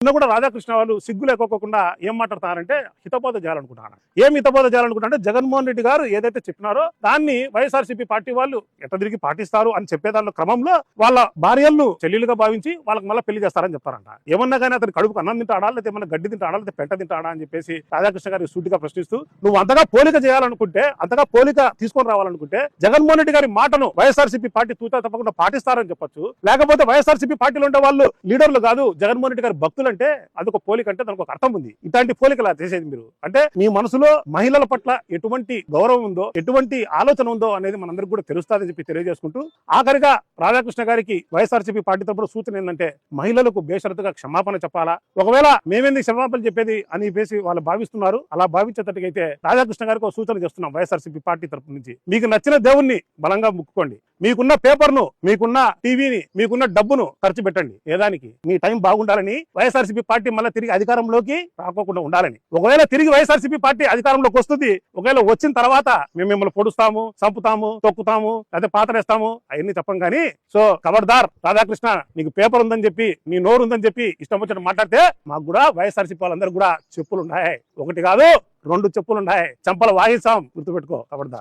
నిన్న కూడా రాధాకృష్ణ వాళ్ళు సిగ్గు లేకోకుండా ఏం మాట్లాడతారంటే హితబోధ చేయాలనుకుంటున్నాను. ఏం హితబోధ చేయాలనుకుంటున్నా అంటే జగన్మోహన్ రెడ్డి గారు ఏదైతే చెప్పినారో దాన్ని వైఎస్ఆర్సీపీ పార్టీ వాళ్ళు ఎట్ట తిరిగి పాటిస్తారు అని చెప్పేదాని క్రమంలో వాళ్ళ భార్యలను చెల్లెలుగా భావించి వాళ్ళకి మళ్ళీ పెళ్లి చేస్తారని చెప్తారంట. ఏమన్నా కానీ అతను కడుపుకు అన్నం తింటాడా, లేకపోతే ఏమన్నా గడ్డి తింటాడా, లేకపోతే పెంట తింటాడా అని చెప్పేసి రాధాకృష్ణ గారి సూటిగా ప్రశ్నిస్తూ, నువ్వు అంతగా పోలిక చేయాలనుకుంటే, అంతగా పోలిక తీసుకొని రావాలనుకుంటే జగన్మోహన్ రెడ్డి గారి మాటను వైఎస్ఆర్సీపీ పార్టీ తూచా తప్పకుండా పాటిస్తారని చెప్పొచ్చు. లేకపోతే వైఎస్ఆర్సీపీ పార్టీలో ఉండే వాళ్ళు లీడర్లు కాదు, జగన్మోహన్ రెడ్డి గారి భక్తులు అంటే అదొక పోలిక అంటే దానికి ఒక అర్థం ఉంది. ఇట్లాంటి పోలికలా చేసేది మీరు అంటే మీ మనసులో మహిళల పట్ల ఎటువంటి గౌరవం ఉందో, ఎటువంటి ఆలోచన ఉందో అనేది మనందరికి కూడా తెలుస్తుందని చెప్పి తెలియజేసుకుంటూ, ఆఖరిగా రాధాకృష్ణ గారికి వైఎస్ఆర్సీపీ పార్టీ తరపున సూచన ఏంటంటే మహిళలకు బేషరతుగా క్షమాపణ చెప్పాలా. ఒకవేళ మేమేందుకు క్షమాపణ చెప్పేది అని చెప్పేసి వాళ్ళు భావిస్తున్నారు. అలా భావించేటట్టుగైతే రాధాకృష్ణ గారికి ఒక సూచన చేస్తున్నాం వైఎస్ఆర్సీపీ పార్టీ తరపు నుంచి. మీకు నచ్చిన దేవుణ్ణి బలంగా ముక్కుకోండి, మీకున్న పేపర్ను, మీకున్న టీవీని, మీకున్న డబ్బును ఖర్చు పెట్టండి. ఏదానికి మీ టైం బాగుండాలని, వైఎస్ఆర్సీపీ పార్టీ మళ్ళీ తిరిగి అధికారంలోకి రాకోకుండా ఉండాలని. ఒకవేళ తిరిగి వైఎస్ఆర్సీపీ పార్టీ అధికారంలోకి వస్తుంది, ఒకవేళ వచ్చిన తర్వాత మేము మిమ్మల్ని పొడుస్తాము, చంపుతాము, తొక్కుతాము, అదే పాతరేస్తాము అవన్నీ చెప్పం కానీ. సో ఖబర్దార్ రాధాకృష్ణ, నీకు పేపర్ ఉందని చెప్పి, నీ నోరు ఉందని చెప్పి ఇష్టం వచ్చినట్టు మాట్లాడితే మాకు కూడా వైఎస్ఆర్సీపీ వాళ్ళందరూ కూడా చెప్పులు ఉన్నాయి. ఒకటి కాదు 2 చెప్పులు ఉన్నాయి, చంపలు వాయిస్తాం, గుర్తుపెట్టుకో ఖబర్దార్.